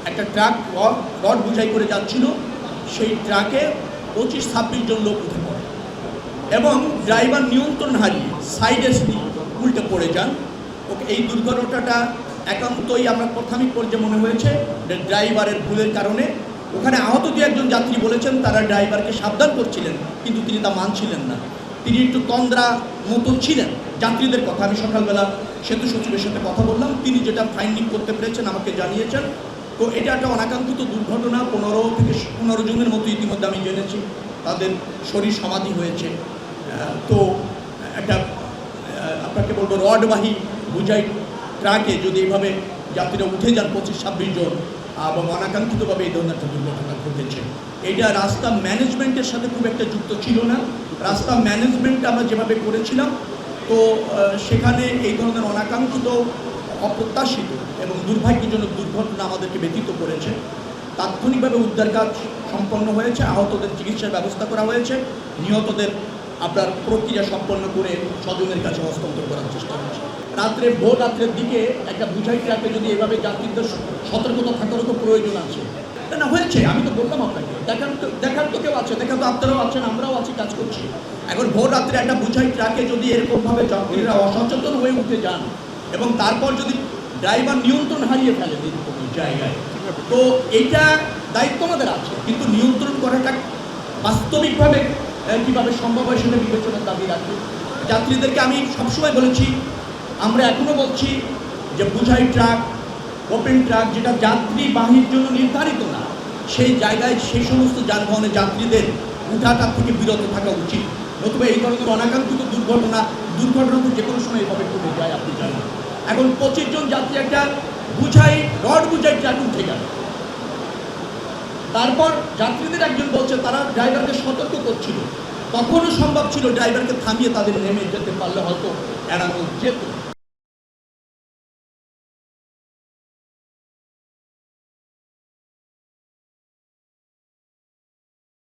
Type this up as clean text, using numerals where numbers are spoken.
একটা truck rod বোঝাই করে যাচ্ছিল, সেই ট্রাকে 25-26 জন লোক উঠে পড়ে এবং ড্রাইভার নিয়ন্ত্রণ হারিয়ে সাইডে উল্টে পড়ে যান। ওকে এই দুর্ঘটনাটা একান্তই আমরা প্রাথমিক পর্যায়ে মনে হয়েছে ড্রাইভারের ভুলের কারণে। ওখানে আহত দু একজন যাত্রী বলেছেন তারা ড্রাইভারকে সাবধান করছিলেন, কিন্তু তিনি তা মানছিলেন না। তিনি একটু তন্দ্রা মতো ছিলেন। যাত্রীদের কথা আমি সকালবেলা সেতু সচিবের সাথে কথা বললাম, তিনি যেটা ফাইন্ডিং করতে পেরেছেন আমাকে জানিয়েছেন। তো এটা একটা অনাকাঙ্ক্ষিত দুর্ঘটনা। 15 জনের মতো ইতিমধ্যে আমি জেনেছি তাদের শরীর সমাধি হয়েছে। তো একটা আপনাকে বলবো রডবাহী বোঝাই ট্রাকে যদি এইভাবে যাত্রীরা উঠে যান 25-26 জন এবং অনাকাঙ্ক্ষিতভাবে এই ধরনের একটা দুর্ঘটনা ঘটেছে। এটা রাস্তা ম্যানেজমেন্টের সাথে খুব একটা যুক্ত ছিল না। রাস্তা ম্যানেজমেন্ট আমরা যেভাবে করেছিলাম, তো সেখানে এই ধরনের অনাকাঙ্ক্ষিত, অপ্রত্যাশিত এবং দুর্ভাগ্যজনক দুর্ঘটনা আমাদেরকে ব্যতীত করেছে। তাৎক্ষণিকভাবে উদ্ধার কাজ সম্পন্ন হয়েছে, আহতদের চিকিৎসার ব্যবস্থা করা হয়েছে, নিহতদের আপনার প্রক্রিয়া সম্পন্ন করে স্বজনের কাছে হস্তান্তর করার চেষ্টা হচ্ছে। ভোর রাত্রের দিকে একটা বোঝাই ট্রাকে যদি এভাবে যাত্রীদের সতর্কতা থাকারও তো প্রয়োজন আছে না। হয়েছে, আমি তো বললাম আপনাকে, দেখার তো কেউ আছে, দেখা তো আপনারাও আছেন, আমরাও আছি, কাজ করছি। এখন ভোর রাত্রে একটা বোঝাই ট্রাকে যদি এরকমভাবে যাত্রীরা অসচেতন হয়ে উঠে যান এবং তারপর যদি ড্রাইভার নিয়ন্ত্রণ হারিয়ে ফেলে এরকম জায়গায়, তো এইটা দায়িত্ব আমাদের আছে, কিন্তু নিয়ন্ত্রণ করাটা বাস্তবিকভাবে কীভাবে সম্ভব হয় সেটা বিবেচনার দাবি রাখি। যাত্রীদেরকে আমি সবসময় বলেছি, আমরা এখনও বলছি যে বোঝাই ট্রাক, ওপেন ট্রাক যেটা যাত্রীবাহীর জন্য নির্ধারিত না, সেই জায়গায় সেই সমস্ত যানবাহনে যাত্রীদের উঠাটার থেকে বিরত থাকা উচিত। নতুবা এই ধরনের অনাকাঙ্ক্ষিত দুর্ঘটনা তো যে কোনো সময় এভাবে ঘটে যায়, আপনি জানেন। এখন 25 জন যাত্রী একটা রড বোঝাই ট্রাক উঠে গেল। তারপর যাত্রীদের একজন বলছে তারা ড্রাইভারকে সতর্ক করছিল, তখনও সম্ভব ছিল ড্রাইভারকে থামিয়ে তাদের নেমে যেতে পারলে হয়তো এড়ানো যেত।